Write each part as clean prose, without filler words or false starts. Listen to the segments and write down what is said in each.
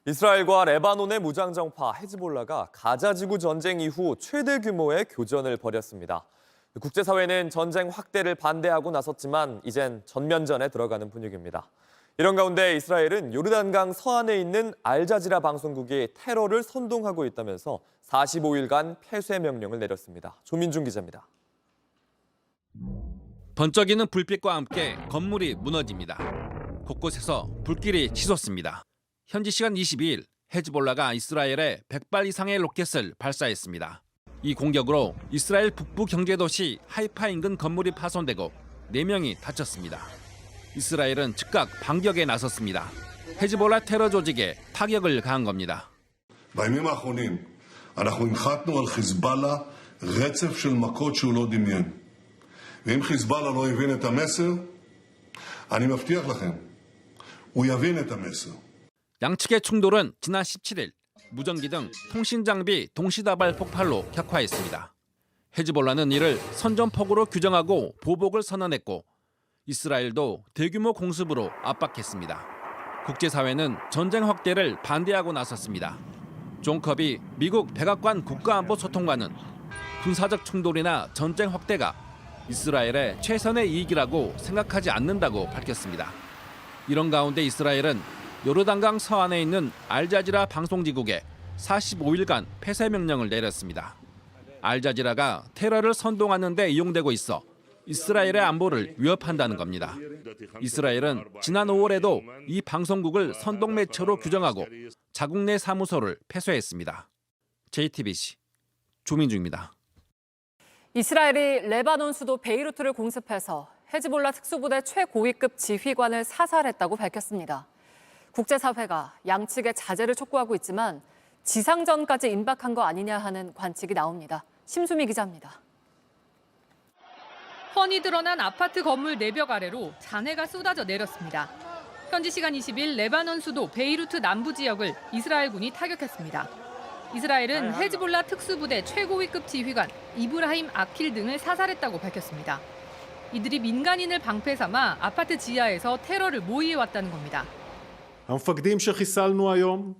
이스라엘과 레바논의 무장정파 헤즈볼라가 가자 지구 전쟁 이후 최대 규모의 교전을 벌였습니다. 국제사회는 전쟁 확대를 반대하고 나섰지만 이젠 전면전에 들어가는 분위기입니다. 이런 가운데 이스라엘은 요르단강 서안에 있는 알자지라 방송국이 테러를 선동하고 있다면서 45일간 폐쇄 명령을 내렸습니다. 조민중 기자입니다. 번쩍이는 불빛과 함께 건물이 무너집니다. 곳곳에서 불길이 치솟습니다. 현지 시간 22일 헤즈볼라가 이스라엘에 100발 이상의 로켓을 발사했습니다. 이 공격으로 이스라엘 북부 경제도시 하이파 인근 건물이 파손되고 4명이 다쳤습니다. 이스라엘은 즉각 반격에 나섰습니다. 헤즈볼라 테러 조직에 타격을 가한 겁니다. בימים האחרונים אנחנו הנחתנו על חיזבאללה רצף של מכות שהוא לא דמיין. ואם חיזבאללה לא הבין את המסר, אני מבטיח לכם, הוא יבין את המסר. 양측의 충돌은 지난 17일 무전기 등 통신 장비 동시다발 폭발로 격화했습니다. 헤즈볼라는 이를 선전포고로 규정하고 보복을 선언했고 이스라엘도 대규모 공습으로 압박했습니다. 국제사회는 전쟁 확대를 반대하고 나섰습니다. 존 커비 미국 백악관 국가안보소통관은 군사적 충돌이나 전쟁 확대가 이스라엘의 최선의 이익이라고 생각하지 않는다고 밝혔습니다. 이런 가운데 이스라엘은 요르단강 서안에 있는 알자지라 방송지국에 45일간 폐쇄 명령을 내렸습니다. 알자지라가 테러를 선동하는 데 이용되고 있어 이스라엘의 안보를 위협한다는 겁니다. 이스라엘은 지난 5월에도 이 방송국을 선동 매체로 규정하고 자국 내 사무소를 폐쇄했습니다. JTBC 조민주입니다. 이스라엘이 레바논 수도 베이루트를 공습해서 헤즈볼라 특수부대 최고위급 지휘관을 사살했다고 밝혔습니다. 국제사회가 양측의 자제를 촉구하고 있지만 지상전까지 임박한 거 아니냐 하는 관측이 나옵니다. 심수미 기자입니다. 훤히 드러난 아파트 건물 내벽 아래로 잔해가 쏟아져 내렸습니다. 현지 시간 20일 레바논 수도 베이루트 남부 지역을 이스라엘군이 타격했습니다. 이스라엘은 헤즈볼라 특수부대 최고위급 지휘관 이브라힘 아킬 등을 사살했다고 밝혔습니다. 이들이 민간인을 방패 삼아 아파트 지하에서 테러를 모의해왔다는 겁니다. המפקדים שחיסלנו היום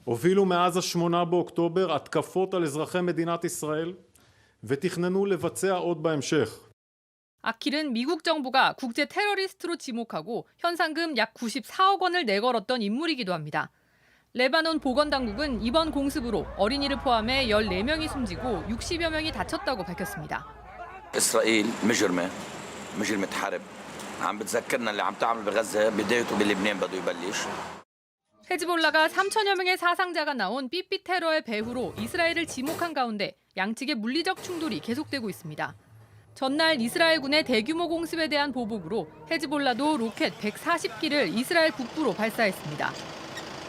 הובילו מאז ה-8 באוקטובר התקפות על אזרחי מדינת ישראל ותכננו לבצע עוד בהמשך. 아킬은 미국 정부가 국제 테러리스트로 지목하고 현상금 약 94억 원을 내걸었던 인물이기도 합니다. 레바논 보건당국은 이번 공습으로 어린이를 포함해 14명이 숨지고 60여 명이 다쳤다고 밝혔습니다. إسرائيل مجرمة حرب عم بتذكرنا اللي عم تعمل بغزة بدايته بلبنان بده يبلش. 헤즈볼라가 3천여 명의 사상자가 나온 삐삐 테러의 배후로 이스라엘을 지목한 가운데 양측의 물리적 충돌이 계속되고 있습니다. 전날 이스라엘군의 대규모 공습에 대한 보복으로 헤즈볼라도 로켓 140기를 이스라엘 북부로 발사했습니다.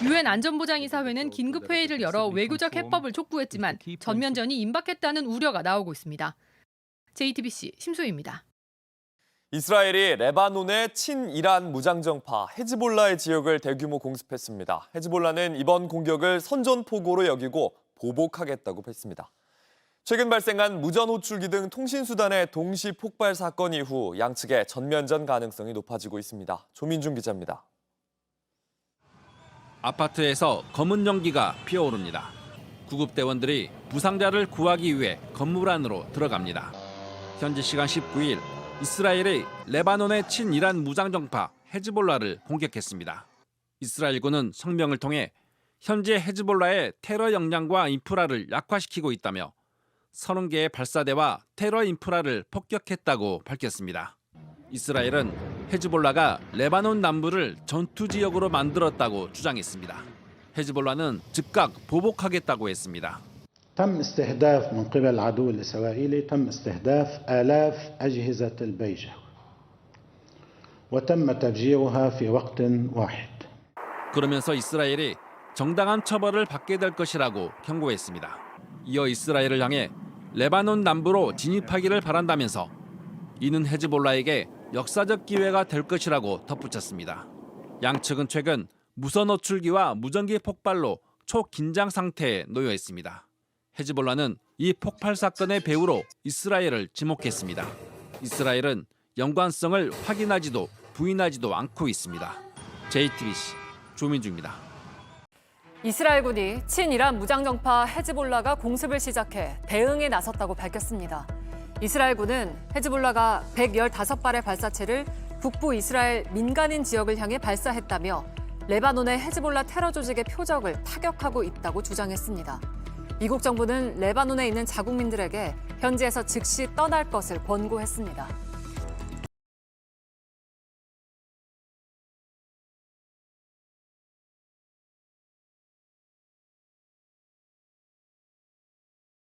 유엔 안전보장이사회는 긴급회의를 열어 외교적 해법을 촉구했지만 전면전이 임박했다는 우려가 나오고 있습니다. JTBC 심수희입니다. 이스라엘이 레바논의 친이란 무장정파 헤즈볼라의 지역을 대규모 공습했습니다. 헤즈볼라는 이번 공격을 선전포고로 여기고 보복하겠다고 했습니다. 최근 발생한 무전 호출기 등 통신수단의 동시 폭발 사건 이후 양측의 전면전 가능성이 높아지고 있습니다. 조민중 기자입니다. 아파트에서 검은 연기가 피어오릅니다. 구급대원들이 부상자를 구하기 위해 건물 안으로 들어갑니다. 현지 시간 19일 이스라엘이 레바논의 친이란 무장정파 헤즈볼라를 공격했습니다. 이스라엘군은 성명을 통해 현재 헤즈볼라의 테러 역량과 인프라를 약화시키고 있다며 30개의 발사대와 테러 인프라를 폭격했다고 밝혔습니다. 이스라엘은 헤즈볼라가 레바논 남부를 전투 지역으로 만들었다고 주장했습니다. 헤즈볼라는 즉각 보복하겠다고 했습니다. تم استهداف من قبل العدو الإسرائيلي تم استهداف آلاف أجهزة البيجة وتم تفجيرها في وقت واحد. 그러면서 이스라엘이 정당한 처벌을 받게 될 것이라고 경고했습니다. 이어 이스라엘을 향해 레바논 남부로 진입하기를 바란다면서 이는 헤즈볼라에게 역사적 기회가 될 것이라고 덧붙였습니다. 양측은 최근 무선 호출기와 무전기 폭발로 초긴장 상태에 놓여 있습니다. 헤즈볼라는 이 폭발 사건의 배후로 이스라엘을 지목했습니다. 이스라엘은 연관성을 확인하지도 부인하지도 않고 있습니다. JTBC 조민주입니다. 이스라엘군이 친이란 무장정파 헤즈볼라가 공습을 시작해 대응에 나섰다고 밝혔습니다. 이스라엘군은 헤즈볼라가 115발의 발사체를 북부 이스라엘 민간인 지역을 향해 발사했다며 레바논의 헤즈볼라 테러 조직의 표적을 타격하고 있다고 주장했습니다. 미국 정부는 레바논에 있는 자국민들에게 현지에서 즉시 떠날 것을 권고했습니다.